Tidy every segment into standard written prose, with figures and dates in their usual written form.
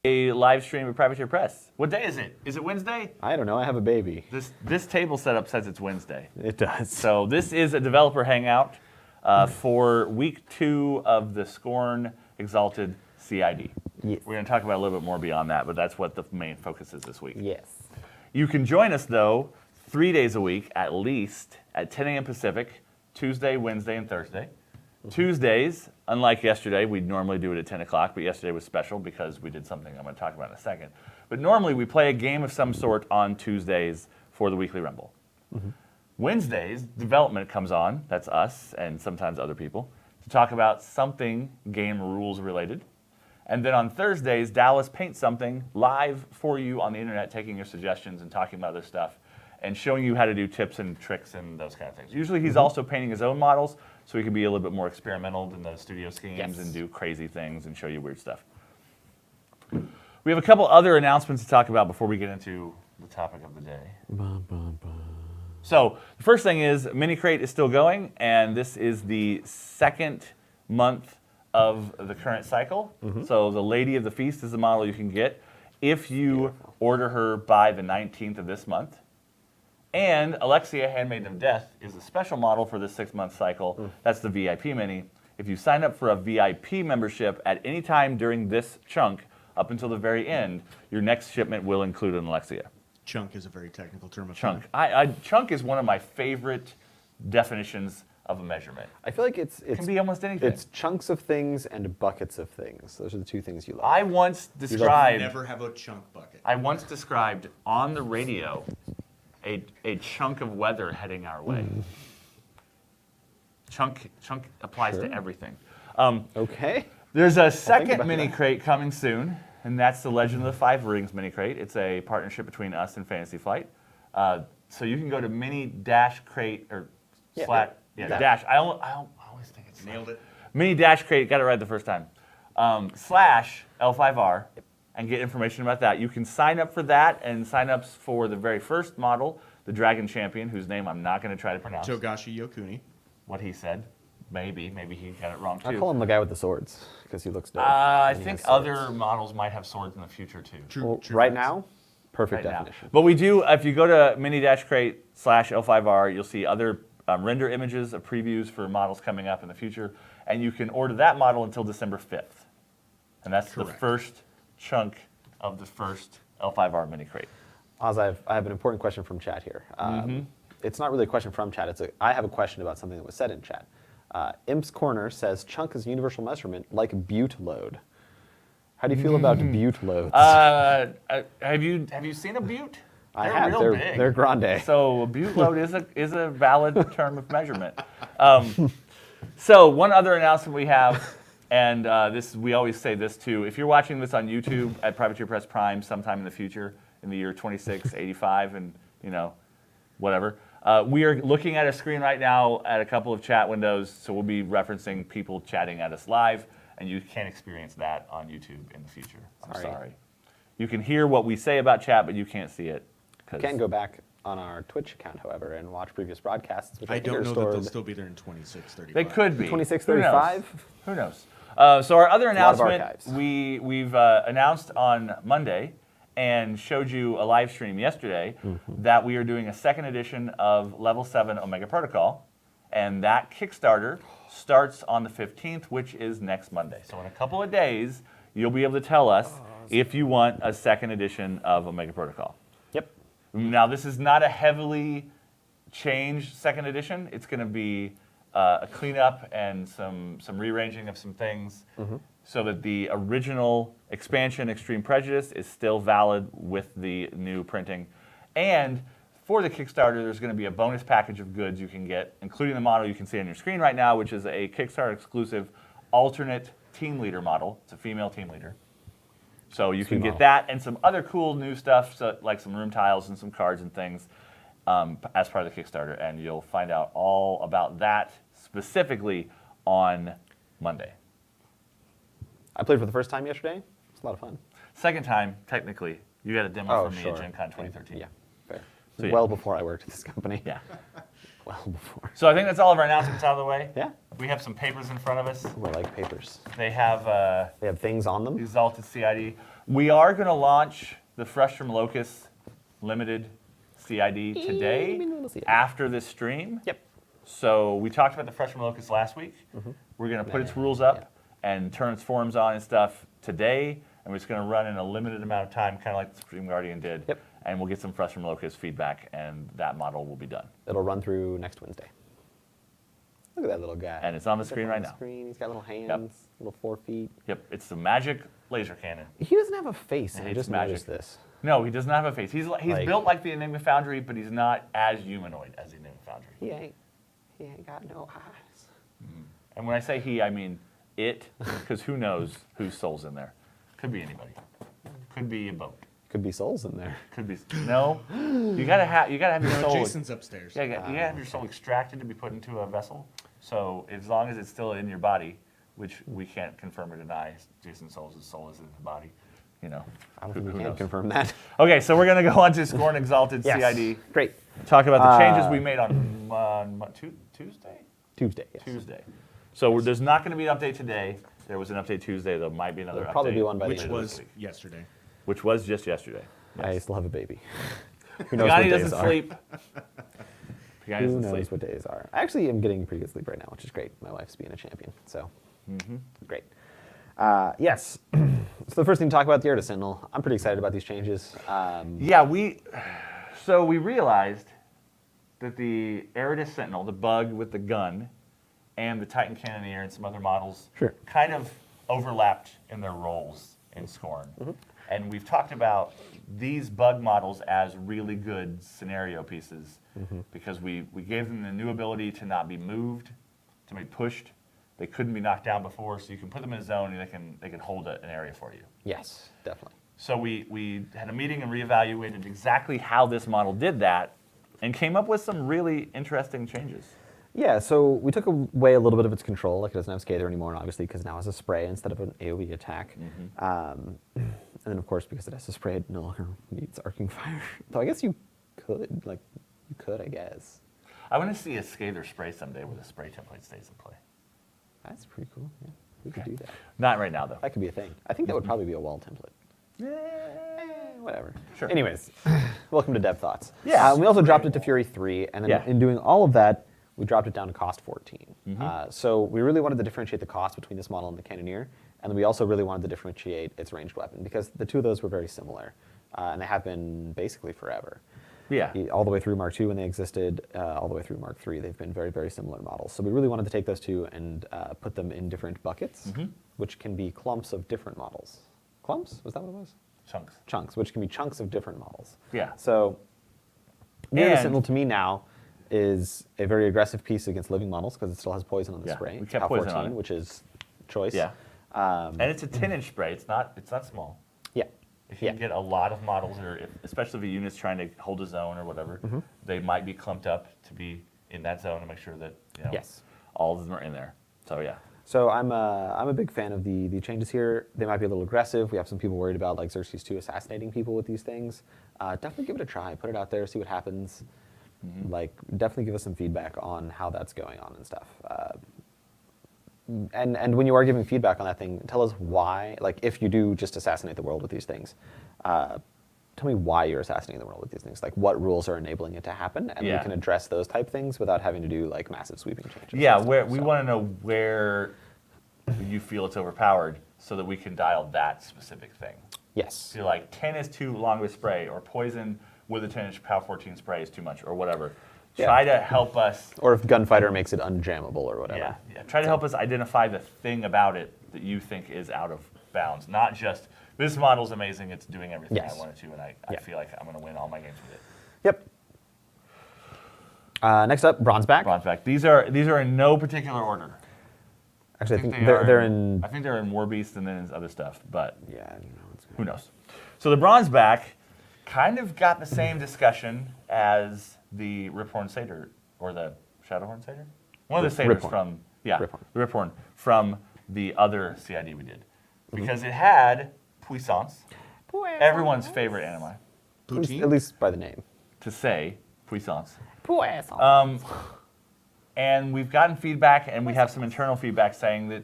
a live stream of Privateer Press. What day is it? Is it Wednesday? I don't know. I have a baby. This table setup says it's Wednesday. It does. So this is a developer hangout for week 2 of the Skorne Exalted CID. Yes. We're going to talk about a little bit more beyond that, but that's what the main focus is this week. Yes. You can join us, though, 3 days a week, at least, at 10 a.m. Pacific, Tuesday, Wednesday, and Thursday. Tuesdays, unlike yesterday, we'd normally do it at 10 o'clock, but yesterday was special because we did something I'm going to talk about in a second. But normally, we play a game of some sort on Tuesdays for the Weekly Rumble. Wednesdays, development comes on, that's us and sometimes other people, to talk about something game rules related. And then on Thursdays, Dallas paints something live for you on the internet, taking your suggestions and talking about other stuff and showing you how to do tips and tricks and those kind of things. Usually he's also painting his own models, so he can be a little bit more experimental than the studio schemes and do crazy things and show you weird stuff. We have a couple other announcements to talk about before we get into the topic of the day. So the first thing is Mini Crate is still going, and this is the second month of the current cycle. So the Lady of the Feast is the model you can get if you order her by the 19th of this month. And Alexia, Handmaiden of Death, is a special model for this 6-month cycle. That's the VIP Mini. If you sign up for a VIP membership at any time during this chunk, up until the very end, your next shipment will include an Alexia. Chunk is a very technical term of Chunk. art. Chunk is one of my favorite definitions of a measurement. I feel like it can be almost anything. It's chunks of things and buckets of things. Those are the two things you love. I once described. Never have a chunk bucket. I once described on the radio a chunk of weather heading our way. Chunk applies to everything. Okay. There's a second mini crate coming soon, and that's the Legend of the Five Rings mini crate. It's a partnership between us and Fantasy Flight. So you can go to mini-crate or dash. I always think it's Nailed it. Mini-crate, got it right the first time. Slash L5R and get information about that. You can sign up for that and sign up for the very first model, the Dragon Champion, whose name I'm not going to try to pronounce. Togashi Yokuni. What he said. Maybe he got it wrong too. I call him the guy with the swords because he looks dope. I and he think has swords. other models might have swords in the future too. Well, right now, perfect Right now. definition. But we do, if you go to mini-crate slash L5R, you'll see other render images of previews for models coming up in the future. And you can order that model until December 5th. And that's the first chunk of the first L5R mini crate. Oz, I have an important question from chat here. It's not really a question from chat. I have a question about something that was said in chat. Imp's Corner says chunk is a universal measurement like butte load. How do you feel about butte loads? Have you seen a butte? I have. Real big. They're grande. So a butte load is a valid term of measurement. So one other announcement we have, and we always say this too. If you're watching this on YouTube at Privateer Press Prime sometime in the future, in the year 2685, and whatever. We are looking at a screen right now at a couple of chat windows, so we'll be referencing people chatting at us live, and you can't experience that on YouTube in the future. I'm sorry. You can hear what we say about chat, but you can't see it. You can go back on our Twitch account, however, and watch previous broadcasts. Which I don't know that they'll still be there in 2635. They could be. 2635? Who knows? So our other announcement, archives. we've announced on Monday and showed you a live stream yesterday that we are doing a second edition of Level 7 Omega Protocol, and that Kickstarter starts on the 15th, which is next Monday. So in a couple of days, you'll be able to tell us if you want a second edition of Omega Protocol. Yep. Now, this is not a heavily changed second edition. It's going to be a cleanup and some rearranging of some things so that the original expansion, Extreme Prejudice, is still valid with the new printing. And for the Kickstarter, there's going to be a bonus package of goods you can get, including the model you can see on your screen right now, which is a Kickstarter exclusive alternate team leader model. It's a female team leader. So you can get that and some other cool new stuff, like some room tiles and some cards and things as part of the Kickstarter. And you'll find out all about that specifically on Monday. I played for the first time yesterday. It's a lot of fun. Second time, technically. You got a demo from me at Gen Con 2013. Yeah, fair. So, Well before I worked at this company. Yeah. Well before. So I think that's all of our announcements out of the way. Yeah. We have some papers in front of us. Ooh, I like papers. They have They have things on them. Exalted CID. We are going to launch the Fresh from Locust limited CID today Minimal CID. after this stream. Yep. So we talked about the Fresh from Locust last week. We're going to put its rules up and turn its forums on and stuff today. And we're just going to run in a limited amount of time, kind of like the Supreme Guardian did. Yep. And we'll get some Fresh from Locust feedback, and that model will be done. It'll run through next Wednesday. Look at that little guy. And it's on the Look screen on right the now. Screen. He's got little hands, little 4 feet. Yep, it's the magic laser cannon. He doesn't have a face. I hates just magic. noticed this. No, he does not have a face. He's Like- built like the Enigma Foundry, but he's not as humanoid as the Enigma Foundry. He ain't got no eyes. And when I say he, I mean it, because who knows whose soul's in there? Could be anybody. Could be a boat. Could be souls in there. Could be no. You gotta have your soul. Jason's upstairs. Yeah, you gotta have your soul extracted to be put into a vessel. So as long as it's still in your body, which we can't confirm or deny, Jason's soul is in the body. You know. I don't think we who can knows? confirm that. Okay, so we're gonna go on to Skorne Exalted CID. Great. Talk about the changes we made on Tuesday. Tuesday. Yes. Tuesday. So there's not going to be an update today. There was an update Tuesday. There might be another There'll update. probably be one by the Which end of was this week. yesterday. Which was just yesterday. I still have a baby. Who knows Johnny what doesn't days are? sleep. Johnny Who doesn't knows sleep. what days are? I actually am getting pretty good sleep right now, which is great. My wife's being a champion, so great. Yes. So the first thing to talk about the Erudite Sentinel. I'm pretty excited about these changes. Yeah, we realized that the Erudite Sentinel, the bug with the gun, and the Titan Cannoneer and some other models Sure. kind of overlapped in their roles in Skorne. And we've talked about these bug models as really good scenario pieces because we gave them the new ability to not be moved, to be pushed. They couldn't be knocked down before, so you can put them in a zone and they can hold an area for you. Yes, definitely. So we had a meeting and reevaluated exactly how this model did that and came up with some really interesting changes. Yeah, so we took away a little bit of its control, like it doesn't have Scather anymore, and obviously because now it has a spray instead of an AoE attack. And then of course, because it has a spray, it no longer needs arcing fire. Though I guess you could, I guess. I want to see a Scather spray someday where the spray template stays in play. That's pretty cool. Yeah, we could do that. Not right now, though. That could be a thing. I think that would probably be a wall template. Whatever. Sure. Anyways, welcome to Dev Thoughts. Yeah. We also dropped it to Fury 3, and then Yeah. in doing all of that, we dropped it down to cost 14. So we really wanted to differentiate the cost between this model and the Cannoneer, and we also really wanted to differentiate its ranged weapon, because the two of those were very similar, and they have been basically forever. Yeah. All the way through Mark II when they existed, all the way through Mark III, they've been very, very similar models. So we really wanted to take those two and put them in different buckets, which can be clumps of different models. Clumps? Was that what it was? Chunks. Chunks, which can be chunks of different models. Yeah. So Near And- Sentinel to me now is a very aggressive piece against living models because it still has poison on the Yeah, spray. we kept Cal poison on 14, it. which is choice. Yeah. And it's a 10-inch spray. It's not small. Yeah. If you get a lot of models, or especially if a unit's trying to hold a zone or whatever, they might be clumped up to be in that zone to make sure that Yes. all of them are in there. So yeah. So I'm a big fan of the changes here. They might be a little aggressive. We have some people worried about like Xerxes 2 assassinating people with these things. Definitely give it a try. Put it out there, see what happens. Like definitely give us some feedback on how that's going on and stuff. And when you are giving feedback on that thing, tell us why. Like if you do just assassinate the world with these things, tell me why you're assassinating the world with these things. Like what rules are enabling it to happen, and we Yeah. can address those type things without having to do like massive sweeping changes. Yeah, and stuff. where we So- want to know where you feel it's overpowered so that we can dial that specific thing. Yes. So you're like 10 is too long of a spray, or poison with a 10-inch POW 14 spray is too much, or whatever. Yeah. Try to help us. Or if Gunfighter makes it unjammable or whatever. Yeah. Try to help us identify the thing about it that you think is out of bounds, not just this model's amazing, it's doing everything Yes. I want it to, and I Yeah. feel like I'm going to win all my games with it. Yep. Next up, Bronzeback. Bronzeback. These are in no particular order. Actually, I think they they're are- in. I think they're in War Beast and then in other stuff, but Yeah, I don't know what's who knows? So the Bronzeback kind of got the same discussion as the Riphorn Satyr, or the Shadowhorn Satyr? One of the satyrs Riphorn. from, Riphorn. the Riphorn from the other CID we did. Because it had Puissance, everyone's favorite anime, Poutine? At least by the name. to say Puissance. Puissance. And we've gotten feedback, and we have some internal feedback saying that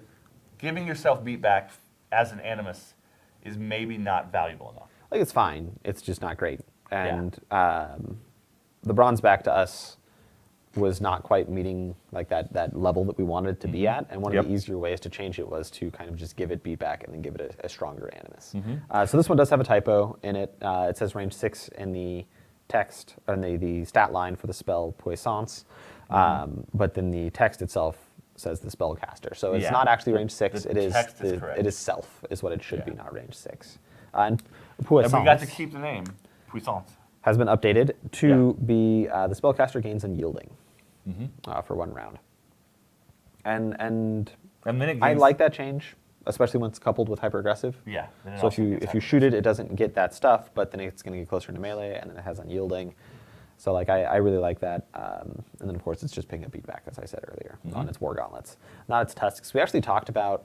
giving yourself beatback as an Animus is maybe not valuable enough. Like, it's fine. It's just not great. And the bronze back to us was not quite meeting like that level that we wanted it to be at. And one of the easier ways to change it was to kind of just give it beatback and then give it a stronger Animus. So this one does have a typo in it. It says range 6 in the text, or in the stat line for the spell Puissance. But then the text itself says the spellcaster. So it's not actually range 6. The text is correct. It is self, is what it should be, not range 6. And And Puissance we got to keep the name, Puissance. has been updated to be the spellcaster gains unyielding for 1 round. And And then it I gains- like that change, especially when it's coupled with hyper aggressive. Yeah. then it So also gets if you hyper- shoot it, it doesn't get that stuff, but then it's going to get closer to melee, and then it has unyielding. So like I really like that. And then of course it's just picking up beatback, as I said earlier, on its war gauntlets, not its tusks. We actually talked about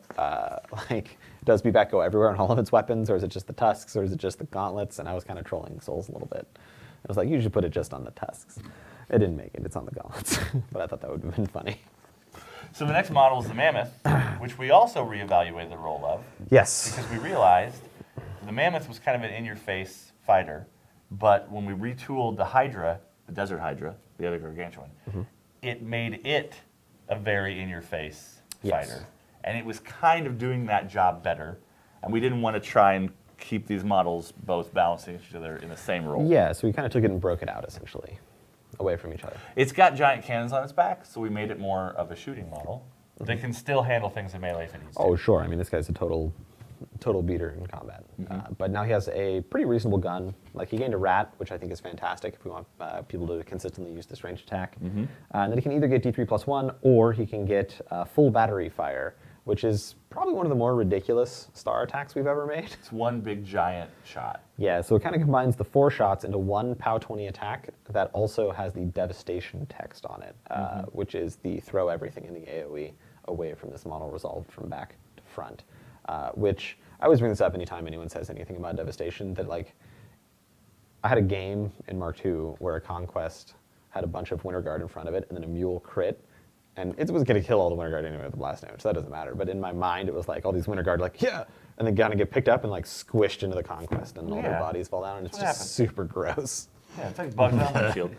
like, does beatback go everywhere on all of its weapons, or is it just the tusks, or is it just the gauntlets? And I was kind of trolling Souls a little bit. I was like, you should put it just on the tusks. It didn't make it. It's on the gauntlets, but I thought that would have been funny. So the next model is the Mammoth, which we also reevaluated the role of. Yes. Because we realized the Mammoth was kind of an in-your-face fighter, but when we retooled the Hydra, the Desert Hydra, the other gargantuan, it made it a very in-your-face Yes. fighter. And it was kind of doing that job better, and we didn't want to try and keep these models both balancing each other in the same role. Yeah, so we kind of took it and broke it out, essentially, away from each other. It's got giant cannons on its back, so we made it more of a shooting model. They can still handle things in melee if it needs to. Oh, sure. I mean, this guy's a total beater in combat. But now he has a pretty reasonable gun. Like, he gained a rat, which I think is fantastic if we want people to consistently use this ranged attack. And then he can either get D3 plus 1, or he can get full battery fire, which is probably one of the more ridiculous star attacks we've ever made. It's one big giant shot. Yeah, so it kind of combines the 4 shots into one POW 20 attack that also has the devastation text on it, which is the throw everything in the AoE away from this model resolved from back to front. Which I always bring this up anytime anyone says anything about devastation, that like, I had a game in Mark II where a conquest had a bunch of Winter Guard in front of it and then a mule crit, and it was going to kill all the Winter Guard anyway with the blast damage, so that doesn't matter. But in my mind, it was like all these Winter Guard like, yeah, and then kind of get picked up and like squished into the conquest, and all their Yeah. bodies fall down, and it's That's what just happens. super gross. Yeah, it's like bugs on the shield.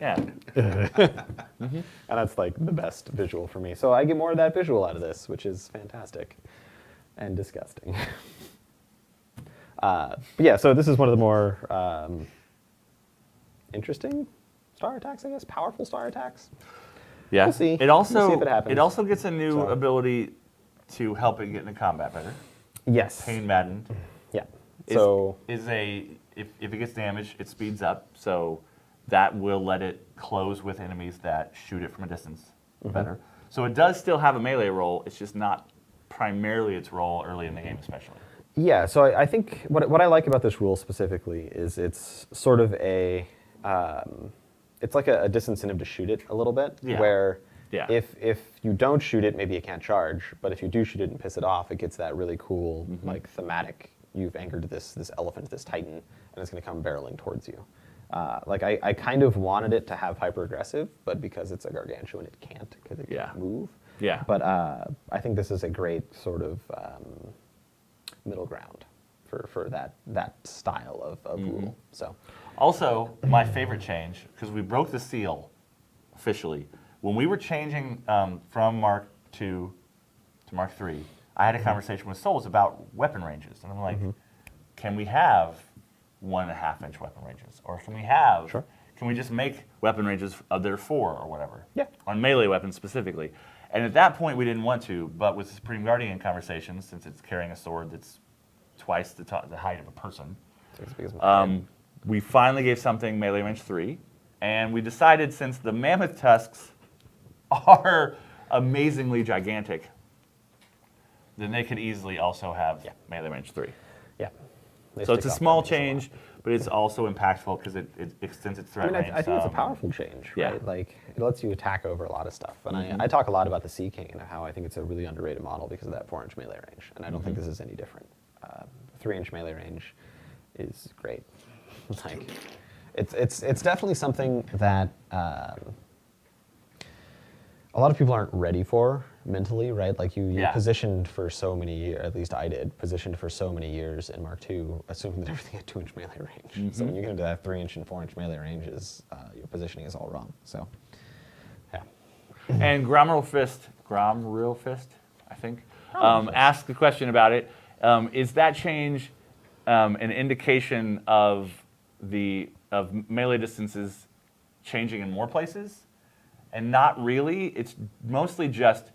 Yeah. And that's like the best visual for me. So I get more of that visual out of this, which is fantastic and disgusting. But yeah, so this is one of the more interesting star attacks, I guess, powerful star attacks. Yeah. We'll see. It also We'll see if it happens. gets a new So- ability to help it get into combat better. Yes. Pain Maddened. Yeah. Is- So is if it gets damaged, it speeds up, so that will let it close with enemies that shoot it from a distance better. So it does still have a melee role. It's just not primarily its role early in the game, especially. yeah, so I think what I like about this rule specifically is it's sort of a it's like a disincentive to shoot it a little bit, Yeah. where Yeah. if you don't shoot it, maybe it can't charge, but if you do shoot it and piss it off, it gets that really cool like thematic. You've anchored this elephant, this titan, and it's going to come barreling towards you. Like I kind of wanted it to have hyper aggressive, but because it's a gargantuan, it can't because it can't move. Yeah. But I think this is a great sort of middle ground for that style of rule. So Also, my favorite change, because we broke the seal officially, when we were changing from Mark II to Mark III, I had a conversation with Souls about weapon ranges. And I'm like, can we have 1.5 inch weapon ranges? Or can we have, Sure. can we just make weapon ranges of their 4 or whatever? Yeah. On melee weapons specifically. And at that point, we didn't want to, but with the Supreme Guardian conversation, since it's carrying a sword that's twice the height of a person, it's as big as my head. we finally gave something melee range 3, and we decided since the mammoth tusks are amazingly gigantic, then they could easily also have melee range 3. Yeah. They So it's stick a out small that means change, but it's also impactful because it extends its I threat mean, range. I think it's a some. powerful change, Yeah. right? Like, it lets you attack over a lot of stuff. And I talk a lot about the Sea King and how I think it's a really underrated model because of that 4-inch melee range. And I don't think this is any different. 3-inch melee range is great. Like, It's definitely something that a lot of people aren't ready for mentally, right? Like you're Yeah. positioned for so many years, at least I did, positioned for so many years in Mark II, assuming that everything had 2-inch melee range. So when you get into that 3-inch and 4-inch melee ranges, your positioning is all wrong. So, yeah. And Gromreal Fist, I think, asked the question about it. Is that change an indication of melee distances changing in more places? And not really. It's mostly just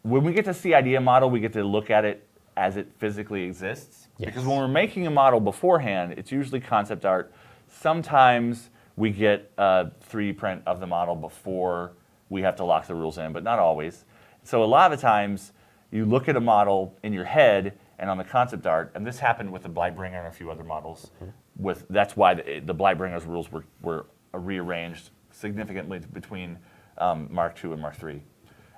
when we get to CID a model, we get to look at it as it physically exists. Yes. Because when we're making a model beforehand, it's usually concept art. Sometimes we get a 3D print of the model before we have to lock the rules in, but not always. So a lot of the times, you look at a model in your head and on the concept art, and this happened with the Blightbringer and a few other models. That's why the Blightbringer's rules were rearranged significantly between Mark II and Mark III.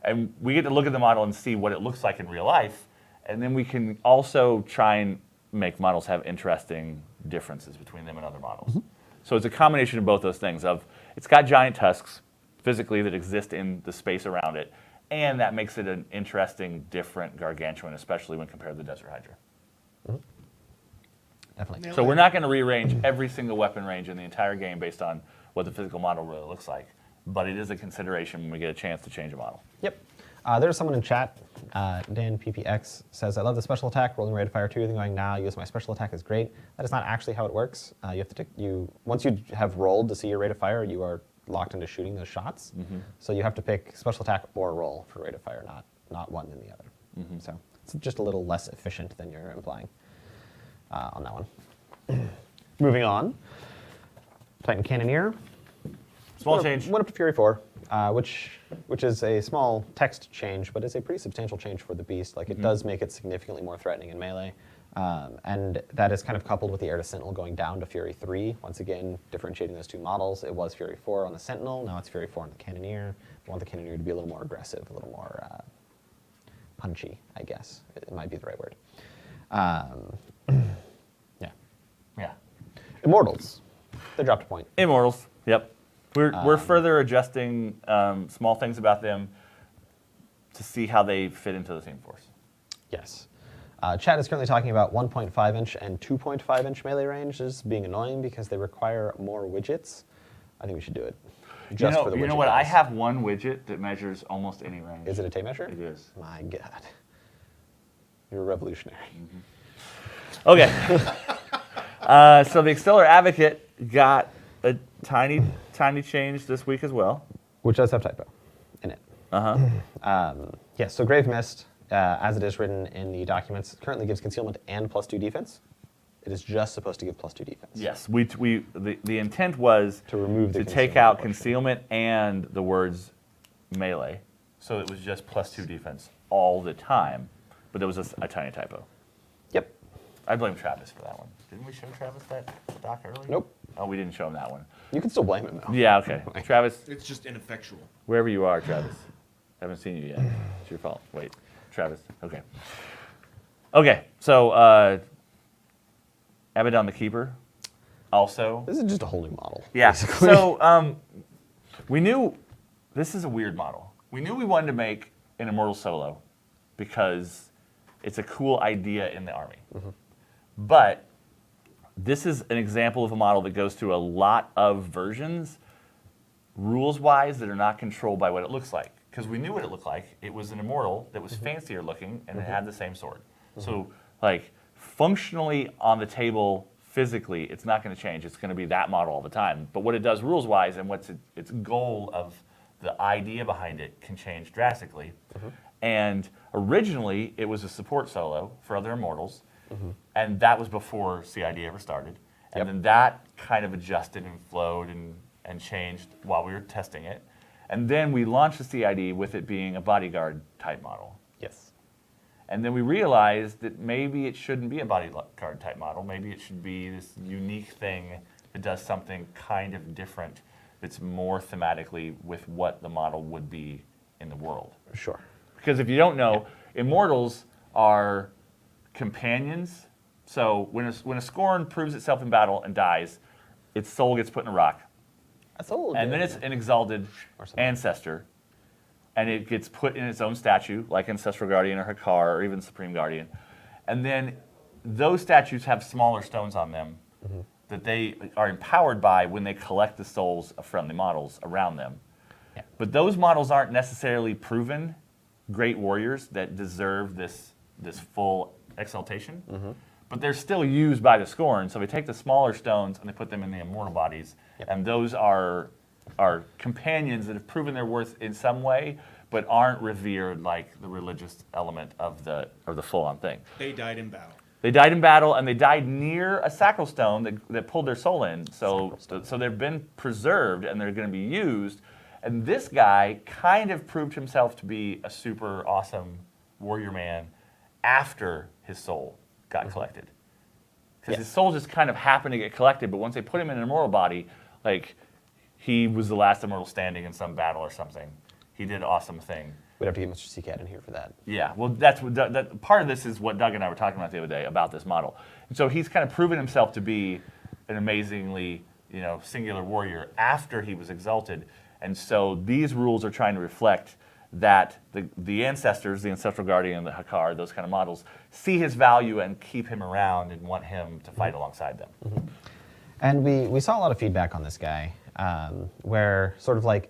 And we get to look at the model and see what it looks like in real life, and then we can also try and make models have interesting differences between them and other models. So it's a combination of both those things of it's got giant tusks physically that exist in the space around it, and that makes it an interesting, different gargantuan, especially when compared to the Desert Hydra. Definitely. Nailed So it. we're not going to rearrange every single weapon range in the entire game based on what the physical model really looks like, but it is a consideration when we get a chance to change a model. Yep. There's someone in chat, Dan PPX says, I love the special attack, rolling rate of fire 2, then going, nah, use my special attack is great. That is not actually how it works. You have to once you have rolled to see your rate of fire, you are locked into shooting those shots. So you have to pick special attack or roll for rate of fire, not one than the other. So it's just a little less efficient than you're implying on that one. Moving on, Titan Cannoneer. Small change. Went up to Fury 4, which is a small text change, but it's a pretty substantial change for the beast. Like it does make it significantly more threatening in melee, and that is kind of coupled with the Air to Sentinel going down to Fury 3. Once again, differentiating those two models. It was Fury 4 on the Sentinel. Now it's Fury 4 on the Cannoneer. We want the Cannoneer to be a little more aggressive, a little more punchy, I guess. It might be the right word. Yeah. Yeah. Immortals. They dropped a point. Immortals. Yep. We're further adjusting small things about them to see how they fit into the theme force. Yes. Chat is currently talking about 1.5-inch and 2.5-inch melee ranges being annoying because they require more widgets. I think we should do it. Just for the widget You know what? I guys. have one widget that measures almost any range. Is it a tape measure? It is. My God. You're revolutionary. Okay. So the Exalted Advocate got a tiny change this week as well. Which does have typo in it. Yes, so Grave Mist, as it is written in the documents, currently gives concealment and +2 defense. It is just supposed to give +2 defense. Yes, the intent was To remove the to take concealment out portion. concealment and the words melee, so it was just +2 defense all the time, but there was a tiny typo. Yep. I blame Travis for that one. Didn't we show Travis that doc earlier? Nope. Oh, we didn't show him that one. You can still blame him, though. Yeah, okay. Travis, It's just ineffectual. wherever you are, Travis. Haven't seen you yet. It's your fault. Wait, Travis. Okay. Okay, so Abaddon the Keeper also. This is just a whole new model. Yeah. basically. So we knew this is a weird model. We knew we wanted to make an Immortal Solo because it's a cool idea in the army. But this is an example of a model that goes through a lot of versions, rules-wise, that are not controlled by what it looks like. Because we knew what it looked like. It was an Immortal that was fancier looking, and it had the same sword. So, like, functionally on the table, physically, it's not going to change. It's going to be that model all the time. But what it does rules-wise and what's its goal of the idea behind it can change drastically. And originally, it was a support solo for other Immortals, and that was before CID ever started. And Yep. then that kind of adjusted and flowed and changed while we were testing it. And then we launched the CID with it being a bodyguard type model. Yes. And then we realized that maybe it shouldn't be a bodyguard type model. Maybe it should be this unique thing that does something kind of different that's more thematically with what the model would be in the world. Sure. Because if you don't know, Immortals are companions. So when a Skorne proves itself in battle and dies, its soul gets put in a rock, That's a little and then good. it's an exalted Or something. ancestor, and it gets put in its own statue, like Ancestral Guardian or Hakar or even Supreme Guardian. And then those statues have smaller stones on them that they are empowered by when they collect the souls of friendly models around them. Yeah. But those models aren't necessarily proven great warriors that deserve this full exaltation. But they're still used by the Skorne, so they take the smaller stones and they put them in the immortal bodies. Yep. And those are companions that have proven their worth in some way, but aren't revered like the religious element of the full-on thing. They died in battle. They died in battle, and they died near a sacral stone that pulled their soul in. So they've been preserved, and they're going to be used. And this guy kind of proved himself to be a super awesome warrior man after his soul got collected. Because his soul just kind of happened to get collected, but once they put him in an immortal body, like, he was the last immortal standing in some battle or something. He did an awesome thing. We'd have to get Mr. CCAT in here for that. Yeah, well, that's what that part of this is what Doug and I were talking about the other day about this model. And so he's kind of proven himself to be an amazingly, singular warrior after he was exalted. And so these rules are trying to reflect that the ancestors, the Ancestral Guardian, the Hakar, those kind of models, see his value and keep him around and want him to fight alongside them. And we saw a lot of feedback on this guy, where sort of like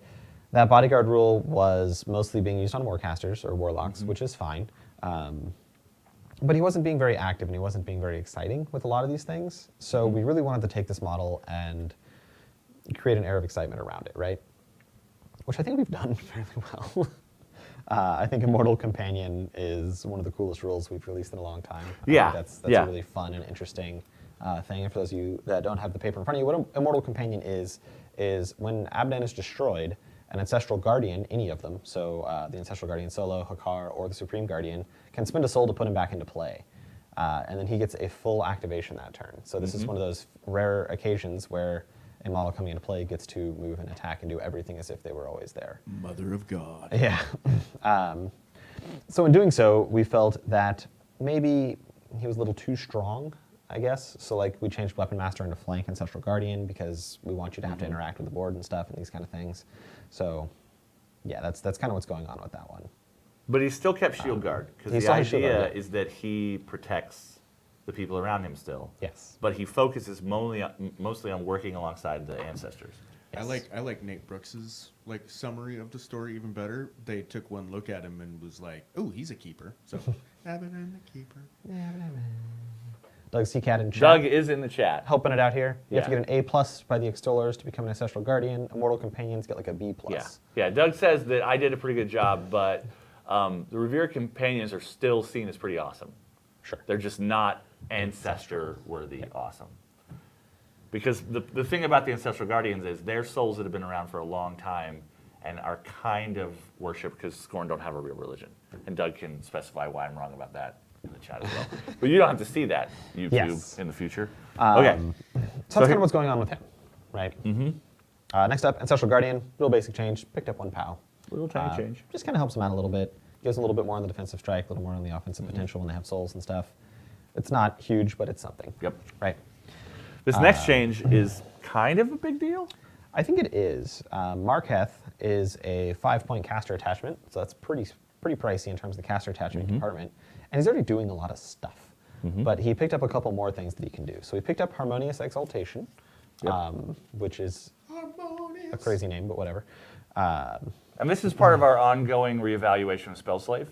that bodyguard rule was mostly being used on warcasters or warlocks, which is fine. But he wasn't being very active and he wasn't being very exciting with a lot of these things. So we really wanted to take this model and create an air of excitement around it, right? Which I think we've done fairly well. I think Immortal Companion is one of the coolest rules we've released in a long time. I Yeah, think that's yeah. a really fun and interesting thing. And for those of you that don't have the paper in front of you, what Immortal Companion is when Abaddon is destroyed, an Ancestral Guardian, any of them, so the Ancestral Guardian Solo, Hakar, or the Supreme Guardian, can spend a soul to put him back into play. And then he gets a full activation that turn. So this is one of those rare occasions where a model coming into play gets to move and attack and do everything as if they were always there. Mother of God. Yeah. So in doing so, we felt that maybe he was a little too strong, I guess. So like we changed Weapon Master into Flank Ancestral Guardian because we want you to have to interact with the board and stuff and these kind of things. So yeah, that's kind of what's going on with that one. But he still kept Shield Guard, because he the still has Shield idea Guard, yeah. is that he protects the people around him still. Yes. But he focuses mostly on working alongside the ancestors. Yes. I like Nate Brooks's summary of the story even better. They took one look at him and was like, "Oh, he's a keeper." So, Abaddon the keeper. Doug CCAT in chat. Doug is in the chat. Helping it out here. You have to Yeah. get an A+ by the Extollers to become an Ancestral Guardian. Immortal Companions get like a B+. Yeah. Doug says that I did a pretty good job, but the Revered Companions are still seen as pretty awesome. Sure. They're just not ancestor-worthy awesome. Because the thing about the Ancestral Guardians is they're souls that have been around for a long time and are kind of worshipped because Skorne don't have a real religion. And Doug can specify why I'm wrong about that in the chat as well. But you don't have to see that, YouTube, Yes. in the future. So Okay. that's kind of what's going on with him, right? Next up, Ancestral Guardian, real basic change. Picked up 1 POW. Little tiny change. Just kind of helps them out a little bit. Gives them a little bit more on the defensive strike, a little more on the offensive potential when they have souls and stuff. It's not huge, but it's something. Yep. Right. This next change is kind of a big deal. I think it is. Marketh is a 5-point caster attachment, so that's pretty pricey in terms of the caster attachment department. And he's already doing a lot of stuff. But he picked up a couple more things that he can do. So he picked up Harmonious Exaltation, which is a crazy name, but whatever. And this is part of our ongoing reevaluation of Spell Slave.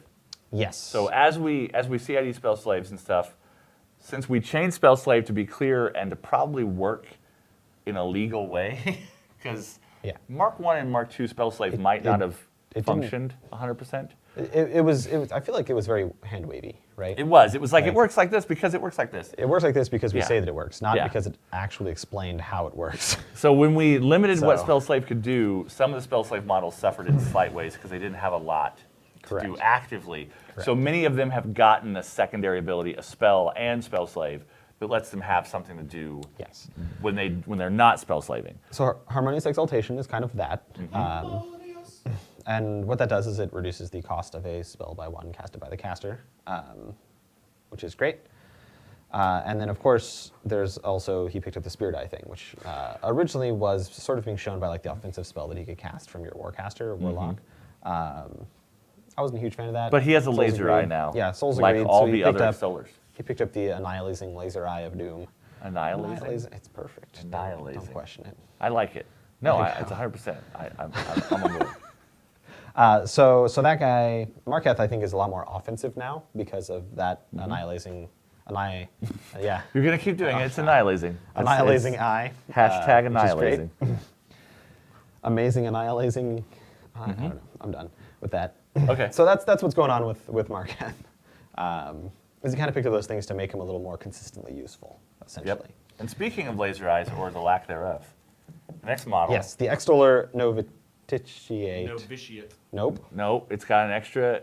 Yes. So as we CID Spell Slaves and stuff, since we changed Spell Slave to be clear and to probably work in a legal way, because Mark 1 and Mark 2 Spell Slave might not have functioned 100%. It was. I feel like it was very hand wavy, right? It was like it works like this because it works like this. It works like this because we Yeah. say that it works, not Yeah. because it actually explained how it works. So when we limited what So- Spell Slave could do, some of the Spell Slave models suffered in slight ways because they didn't have a lot to Correct. do actively. Correct. So many of them have gotten a secondary ability, a spell and Spell Slave, that lets them have something to do Yes. when they're not Spell Slaving. So Harmonious Exaltation is kind of that. And what that does is it reduces the cost of a spell by 1 casted by the caster, which is great. And then, of course, there's also, he picked up the Spirit Eye thing, which originally was sort of being shown by like the offensive spell that he could cast from your Warcaster or Warlock. I wasn't a huge fan of that. But he has a Souls laser agreed. eye now. Yeah, Souls like agreed. all so the other Solars. He picked up the Annihilazing Laser Eye of Doom. Annihilazing? It's perfect. Annihilazing. Don't question it. I like it. No, There you it's go. 100%. I'm on board. So that guy, Marketh, I think, is a lot more offensive now because of that Annihilazing, yeah. You're going to keep doing it. It's annihilazing. Annihilazing It's Eye. Hashtag which is great. annihilazing. Amazing Annihilazing. I don't know. I'm done with that. Okay. So that's what's going on with Marketh. Is he kind of picked up those things to make him a little more consistently useful, essentially. Yep. And speaking of laser eyes, or the lack thereof, the next model. Yes, the Extoller Novitiate. Novitiate. Nope. No, it's got an extra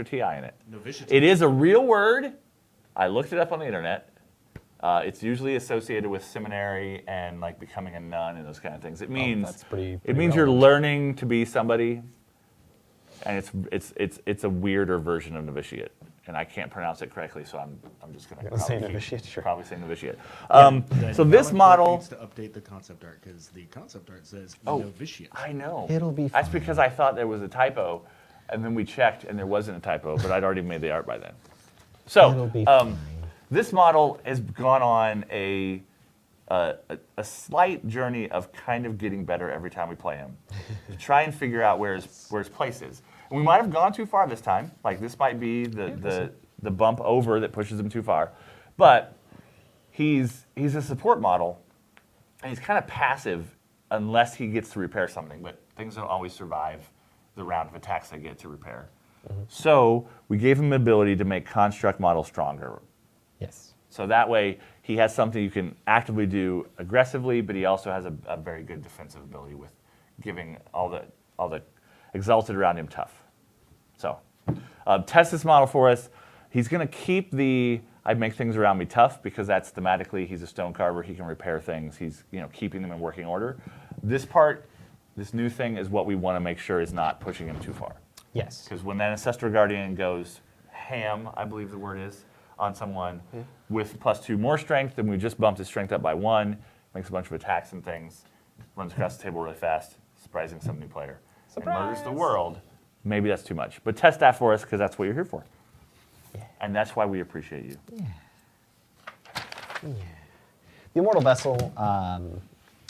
TI in it. Novitiate. It is a real word. I looked it up on the internet. It's usually associated with seminary and like becoming a nun and those kind of things. It means that's pretty it means you're relevant. learning to be somebody, and it's a weirder version of novitiate, and I can't pronounce it correctly, so I'm just gonna say probably novitiate, sure. Probably say novitiate. The So this developer model, needs to update the concept art because the concept art says Oh. novitiate. I know It'll be That's fine. because I thought there was a typo, and then we checked, and there wasn't a typo, but I'd already made the art by then. So It'll be fine. this model has gone on a slight journey of kind of getting better every time we play him, to try and figure out where his place is. And we might have gone too far this time. Like this might be the bump over that pushes him too far, but he's a support model, and he's kind of passive unless he gets to repair something. But things don't always survive the round of attacks they get to repair. So we gave him the ability to make construct models stronger. Yes. So that way, he has something you can actively do aggressively, but he also has a very good defensive ability with giving all the Exalted around him tough. So test this model for us. He's going to keep the I make things around me tough because that's thematically he's a stone carver. He can repair things. He's keeping them in working order. This part, this new thing, is what we want to make sure is not pushing him too far. Yes. Because when that Ancestral Guardian goes ham, I believe the word is, on someone with +2 more strength, then we just bumped his strength up by 1, makes a bunch of attacks and things, runs across the table really fast, surprising some new player, and murders the world. Maybe that's too much. But test that for us because that's what you're here for. Yeah. And that's why we appreciate you. The Immortal Vessel,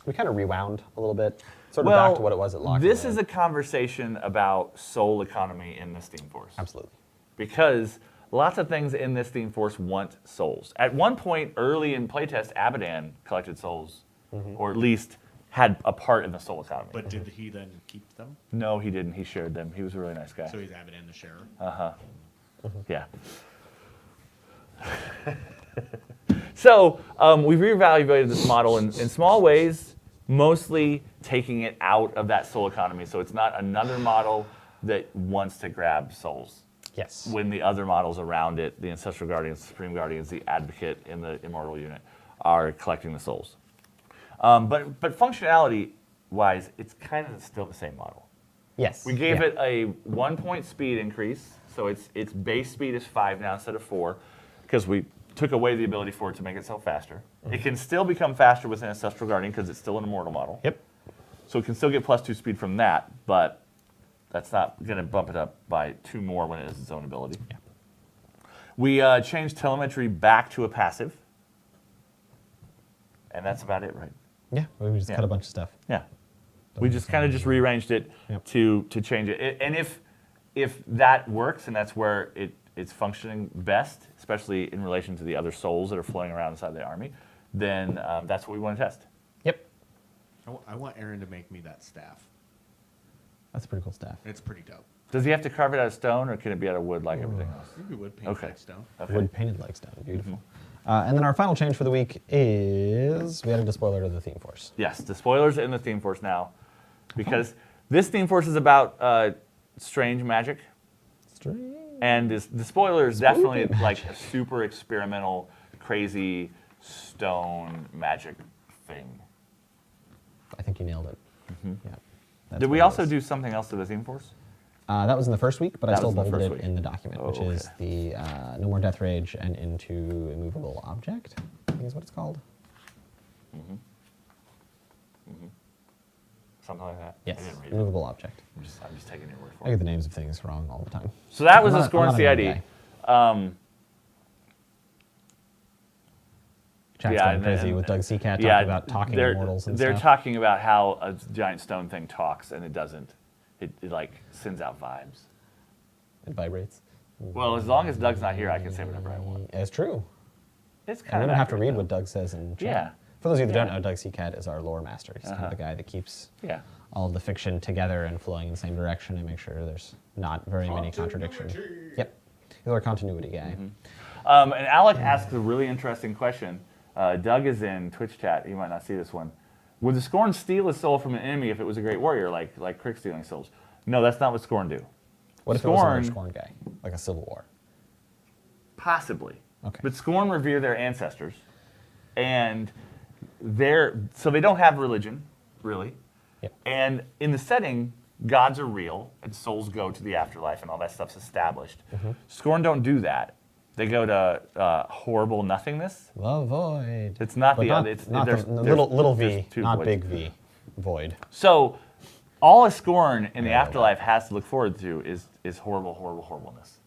we kind of rewound a little bit, sort of back to what it was at Lock. This is a conversation about soul economy in this theme force. Absolutely. Because lots of things in this theme force want souls. At one point early in playtest, Abaddon collected souls, or at least had a part in the soul economy. But did he then keep them? No, he didn't. He shared them. He was a really nice guy. So he's Abaddon the sharer. Yeah. So we've reevaluated this model in small ways, mostly taking it out of that soul economy. So it's not another model that wants to grab souls. Yes. When the other models around it, the Ancestral Guardians, Supreme Guardians, the Advocate in the Immortal unit, are collecting the souls. But functionality-wise, it's kind of still the same model. Yes. We gave it a 1-point speed increase, so its base speed is 5 now instead of 4, because we took away the ability for it to make itself faster. It can still become faster with an Ancestral Guardian because it's still an Immortal model. Yep. So it can still get +2 speed from that, but that's not going to bump it up by 2 more when it has its own ability. Yeah. We changed telemetry back to a passive, and that's about it, right? Yeah. We just cut a bunch of stuff. Yeah. We just kind of just rearranged it Yep. to change it. And if that works and that's where it's functioning best, especially in relation to the other souls that are floating around inside the army, then that's what we want to test. Yep. I want Aaron to make me that staff. That's a pretty cool staff. It's pretty dope. Does he have to carve it out of stone, or can it be out of wood like everything else? Maybe wood paint Okay. like stone. Okay. Wood painted like stone. Beautiful. And then our final change for the week is we added a spoiler to the theme force. Yes, the spoilers are in the theme force now, because this theme force is about strange magic, Strange. and the spoiler is definitely Spooky like a super experimental, crazy stone magic thing. I think you nailed it. Yeah. That's Did we what it also is. do something else to the theme force? That was in the first week, but I That still was in the bolded first it week. in the document, which Oh, is the no more death rage and into immovable object, I think is what it's called. Something like that. Yes, I didn't read it. immovable object. I'm just taking your word for I it. get the names of things wrong all the time. So that was I'm the not- Skorne I'm not a young CID. guy. Chat's Yeah, going and- crazy and- with Doug Seacat talking Yeah, about talking they're, immortals and they're stuff. talking about how a giant stone thing talks, and it doesn't. It like sends out vibes. It vibrates. Well, as long as Doug's not here, I can say whatever I want. It's true. It's And kind we of don't have to read what Doug says in chat. Yeah. For those of you that don't Yeah. know, Doug Seacat is our lore master. He's kind of the guy that keeps Yeah. all of the fiction together and flowing in the same direction and make sure there's not very many contradictions. Yep. He's our continuity guy. And Alec asks a really interesting question. Doug is in Twitch chat. He might not see this one. Would the Skorne steal a soul from an enemy if it was a great warrior, like Crick stealing souls? No, that's not what Skorne do. What if it was another Skorne- Skorne guy, like a Civil War? Possibly. Okay. But Skorne revere their ancestors, and so they don't have religion, really. Yep. And in the setting, gods are real, and souls go to the afterlife, and all that stuff's established. Skorne don't do that. They go to horrible nothingness. The void. It's not But the not, other. It's not there's, the there's- little there's V, two not voids. big V. Void. So all a Skorne in the Yeah, afterlife has to look forward to is horrible, horrible, horribleness.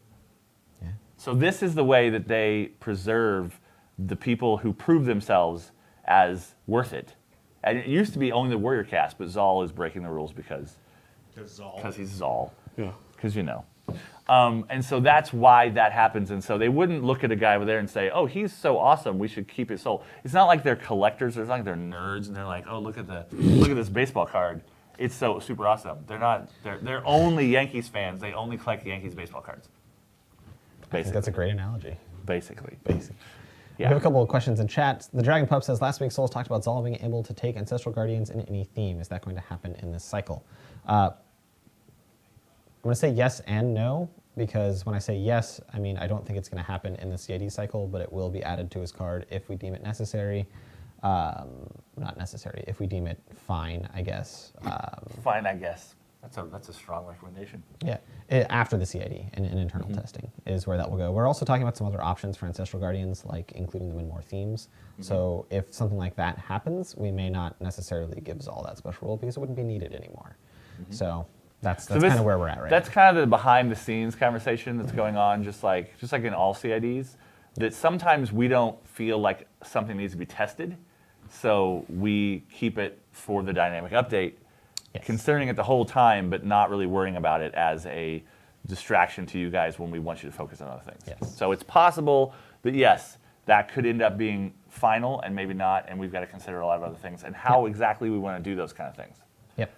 Yeah. So this is the way that they preserve the people who prove themselves as worth it. And it used to be only the warrior caste, but Zal is breaking the rules because he's Zal. Yeah. Because you know. And so that's why that happens. And so they wouldn't look at a guy over there and say, oh, he's so awesome, we should keep his soul. It's not like they're collectors. It's not like they're nerds and they're like, oh, look at this baseball card. It's so super awesome. They're not. They're only Yankees fans. They only collect Yankees baseball cards. I think Basically. that's a great analogy. Basically. Basic. We Yeah. have a couple of questions in chat. The Dragon Pup says, last week Souls talked about Zal being able to take Ancestral Guardians in any theme. Is that going to happen in this cycle? I'm going to say yes and no, because when I say yes, I mean I don't think it's going to happen in the CID cycle, but it will be added to his card if we deem it necessary. Not necessary, if we deem it fine, I guess. Fine, I guess. That's a strong recommendation. Yeah, after the CID and internal testing is where that will go. We're also talking about some other options for Ancestral Guardians, like including them in more themes. So if something like that happens, we may not necessarily give Zal that special role because it wouldn't be needed anymore. So that's So this- kind of where we're at right That's now. kind of the behind the scenes conversation that's going on, just like in all CIDs. That sometimes we don't feel like something needs to be tested, so we keep it for the dynamic update, Yes. considering it the whole time, but not really worrying about it as a distraction to you guys when we want you to focus on other things. Yes. So it's possible that yes, that could end up being final and maybe not, and we've got to consider a lot of other things and how exactly we want to do those kind of things. Yep.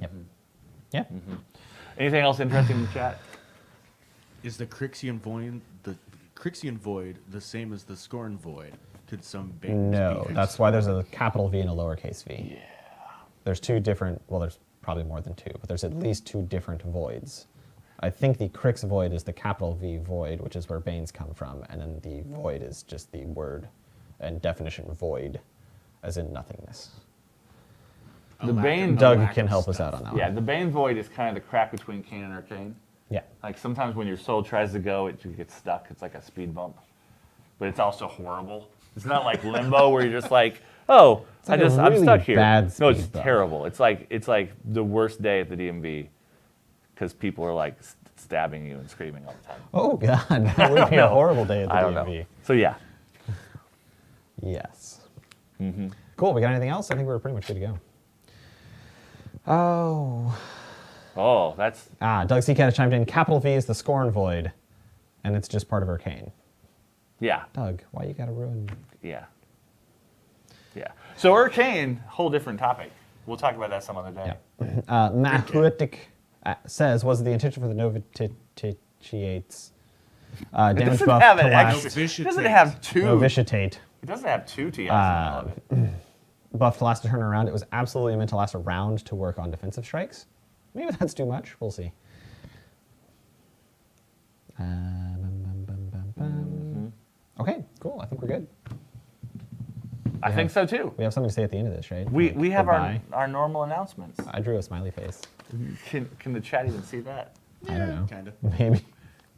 Yep. Yeah. Anything else interesting in the chat? Is the Crixian Void the same as the Skorne Void? Could some Banes No, be that's why there's a capital V and a lowercase v. Yeah. There's two different, well, there's probably more than two, but there's at least two different voids. I think the Crix void is the capital V void, which is where Banes come from, and then the void is just the word and definition void, as in nothingness. The Bane, Doug can help us out on that yeah, one. the Bane Void is kind of the crack between Cain and Arcane. Yeah. Like sometimes when your soul tries to go, it gets stuck. It's like a speed bump, but it's also horrible. It's not like Limbo where you're just like, oh, like a I'm really stuck here. bad No, it's speed bump. terrible. It's like the worst day at the DMV because people are like stabbing you and screaming all the time. Oh, God. That would be a know. horrible day at the I don't DMV. know. So yeah, Yes. Cool. We got anything else? I think we're pretty much good to go. Oh. that's Doug Seacat has chimed in. Capital V is the Skorne void, and it's just part of Arcane. yeah, Doug, why you gotta ruin? yeah. So Arcane, whole different topic. We'll talk about that some other day. Mahuitic says, was it the intention for the Novitiates It damage doesn't buff have to an last? extra. It doesn't have two. Novitiate It doesn't have two TIs in all of it. buff to last a turn around. It was absolutely meant to last a round to work on defensive strikes. Maybe that's too much. We'll see. Okay, cool. I think we're good. I think so too. We have something to say at the end of this, right? We Like, have goodbye. our normal announcements. I drew a smiley face. Can the chat even see that? I don't know. Kind of. Maybe.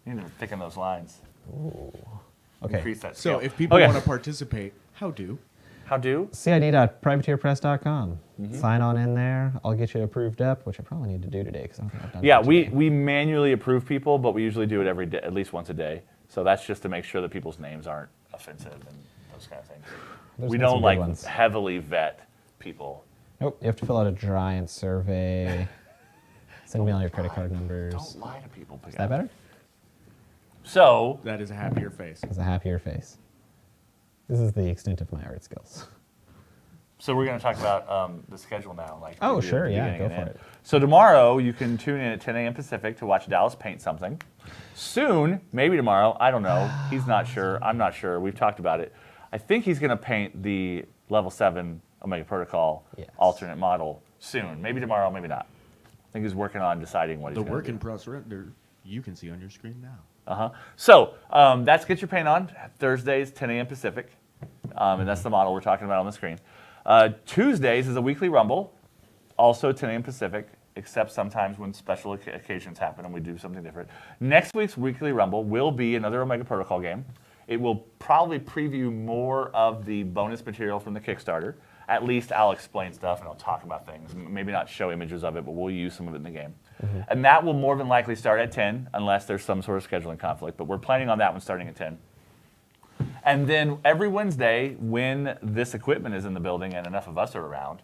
You need to thicken those lines. Okay. Increase that So scale. if people Okay. want to participate, how do? How do? CID.privateerpress.com. Sign on in there. I'll get you approved up, which I probably need to do today because I don't think I've done Yeah, it we, today. we manually approve people, but we usually do it every day, at least once a day. So that's just to make sure that people's names aren't offensive and those kind of things. There's We been some don't good like ones. heavily vet people. Nope, you have to fill out a giant survey. Send me all your credit card numbers. Don't lie to people. Is that better? So, That is a happier face. It's a happier face. This is the extent of my art skills. so we're going to talk about the schedule now. Like Oh, we did at sure, the yeah, beginning go and for end. it. So tomorrow you can tune in at 10 a.m. Pacific to watch Dallas paint something. Soon, maybe tomorrow, I don't know. He's not sure. I'm not sure. We've talked about it. I think he's going to paint the level 7 Omega Protocol Yes. alternate model soon. Maybe tomorrow, maybe not. I think he's working on deciding what he's The going work to in do. progress render you can see on your screen now. So that's Get Your Paint On, Thursdays, 10 a.m. Pacific. And that's the model we're talking about on the screen. Tuesdays is a weekly Rumble, also 10 a.m. Pacific, except sometimes when special occasions happen and we do something different. Next week's weekly Rumble will be another Omega Protocol game. It will probably preview more of the bonus material from the Kickstarter. At least I'll explain stuff and I'll talk about things. Maybe not show images of it, but we'll use some of it in the game. And that will more than likely start at 10, unless there's some sort of scheduling conflict. But we're planning on that one starting at 10. And then every Wednesday, when this equipment is in the building and enough of us are around,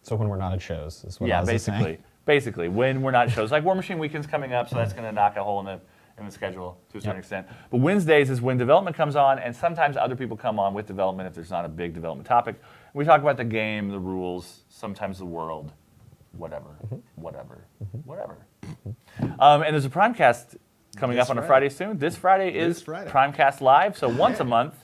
So when we're not at shows, is what I yeah, was just saying. basically, when we're not shows, like War Machine Weekend's coming up, so that's going to knock a hole in the schedule to a certain extent. But Wednesdays is when development comes on, and sometimes other people come on with development if there's not a big development topic. We talk about the game, the rules, sometimes the world, whatever. And there's a Primecast coming This up on a Friday. Friday soon. This Friday is This Friday. Primecast Live, so once a month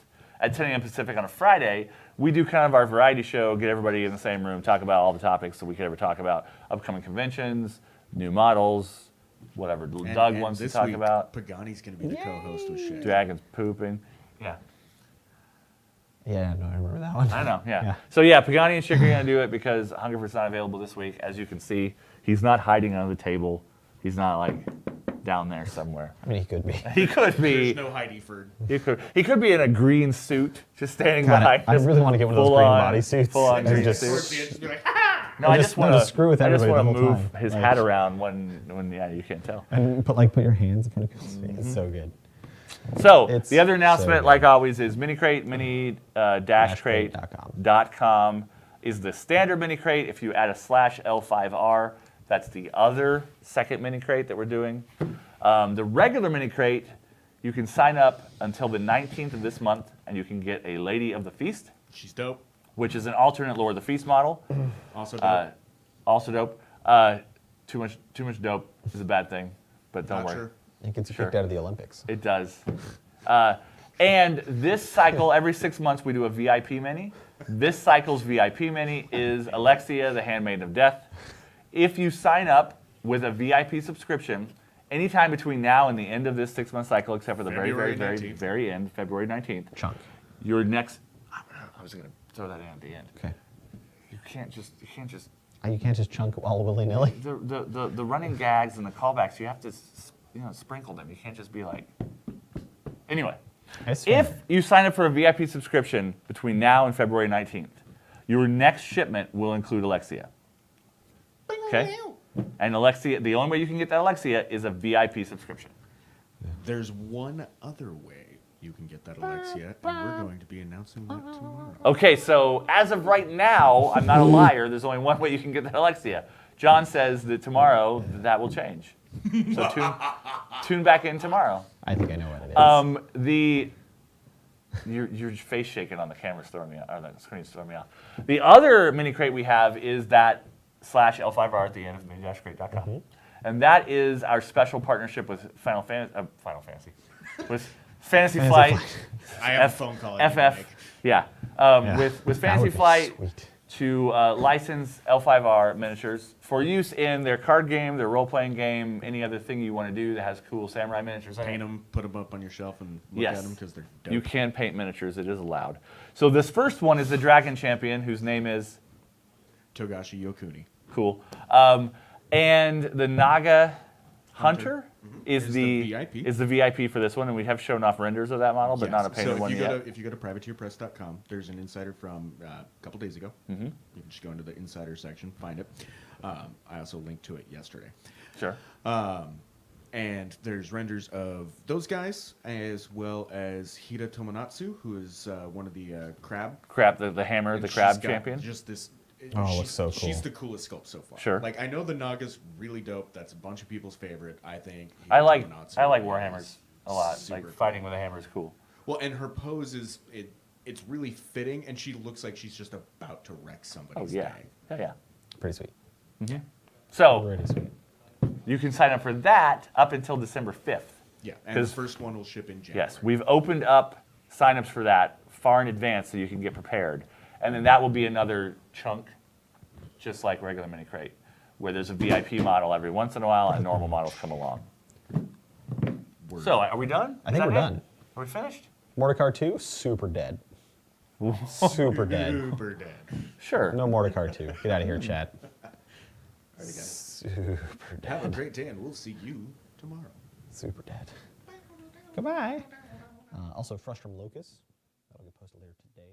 at 10 a.m. Pacific on a Friday, we do kind of our variety show, get everybody in the same room, talk about all the topics that we could ever talk about, upcoming conventions, new models, whatever Doug wants to this talk week, about. Pagani's going to be the co-host with Shay. Dragons pooping. Yeah, Yeah, no, I remember that one. I know, yeah. Yeah. So yeah, Pagani and Schick are going to do it because Hungerford's not available this week. As you can see, he's not hiding under the table. He's not like down there somewhere. I mean, he could be. He could be. There's no Heidi Ford. He could be in a green suit, just standing God, behind. I us, really want to get one of those full green on- bodysuits full on and green just- suit. Towards the end, just be like, ha! No, I just- just no, want to just screw with everybody the whole move time. his Like- hat around when yeah, you can't tell. And put your hands in front of his face. It's so good. So It's the other so announcement, good. like always, is mini crate, mini-crate.com is the standard mini crate. If you add a /L5R, that's the other second mini crate that we're doing. The regular mini crate, you can sign up until the 19th of this month, and you can get a Lady of the Feast, She's dope. which is an alternate Lord of the Feast model. Also dope. Also dope. Too much dope is a bad thing, but don't Not worry. sure. It gets you Sure. kicked out of the Olympics. It does. And this cycle, every 6 months, we do a VIP mini. This cycle's VIP mini is Alexia, the Handmaiden of Death. If you sign up with a VIP subscription, anytime between now and the end of this 6 month cycle, except for the February very 19th. very end, February 19th, Chunk. your next. I was going to throw that in at the end. Okay. You can't just. You can't just chunk all willy nilly. The running gags and the callbacks, you have to sprinkle them. You can't just be like. Anyway. If you sign up for a VIP subscription between now and February 19th, your next shipment will include Alexia. Okay? And Alexia, the only way you can get that Alexia is a VIP subscription. There's one other way you can get that Alexia, and we're going to be announcing that tomorrow. Okay, so as of right now, I'm not a liar. There's only one way you can get that Alexia. John says that tomorrow that will change. So tune back in tomorrow. I think I know what it is. Your face shaking on the camera's throwing me off, or the screen's throwing me off. The other mini crate we have is that /L5R at the end of mini-crate.com. And that is our special partnership with Final Fantasy. With Fantasy Flight. I have a phone call. I need to FF. make. Yeah. With That Fantasy would be Flight sweet. to license L5R miniatures for use in their card game, their role-playing game, any other thing you want to do that has cool samurai miniatures in it. Paint them, put them up on your shelf, and look Yes. at them because they're dope. You can paint miniatures. It is allowed. So this first one is the Dragon Champion, whose name is Togashi Yokuni. cool. And the Naga Hunter, is Is the the VIP. is the VIP for this one, and we have shown off renders of that model, but not a Yes. painted So one if you yet. if you go to privateerpress.com, there's an insider from a couple days ago. Mm-hmm. You can just go into the insider section, find it. I also linked to it yesterday. Sure. And there's renders of those guys, as well as Hida Tomonatsu, who is one of the crab. The hammer, And the she's crab got champion. Just this. Oh, she's, looks so cool. She's the coolest sculpt so far. Sure. Like I know the Naga's really dope. That's a bunch of people's favorite. I think. I Hida like Tomonatsu Warhammers is a lot. super Like cool. fighting with a hammer is cool. Well, and her pose is it's really fitting, and she looks like she's just about to wreck Oh somebody's yeah, day. yeah. Pretty sweet. So Pretty sweet. you can sign up for that up until December 5th. Yeah, and the 'Cause- first one will ship in January. Yes, we've opened up signups for that far in advance so you can get prepared. And then that will be another chunk, just like regular mini crate, where there's a VIP model every once in a while and normal models come along. Word. So are we done? I think Is we're that it? done. Are we finished? Mordecai 2, super dead. Super dead. Super dead. Sure. No Mordecai 2. Get out of here, chat. Alrighty, guys. Super Have a dead. great day, and we'll see you tomorrow. Super dead. Goodbye. Also, Frustrum Locus. That'll get posted later today.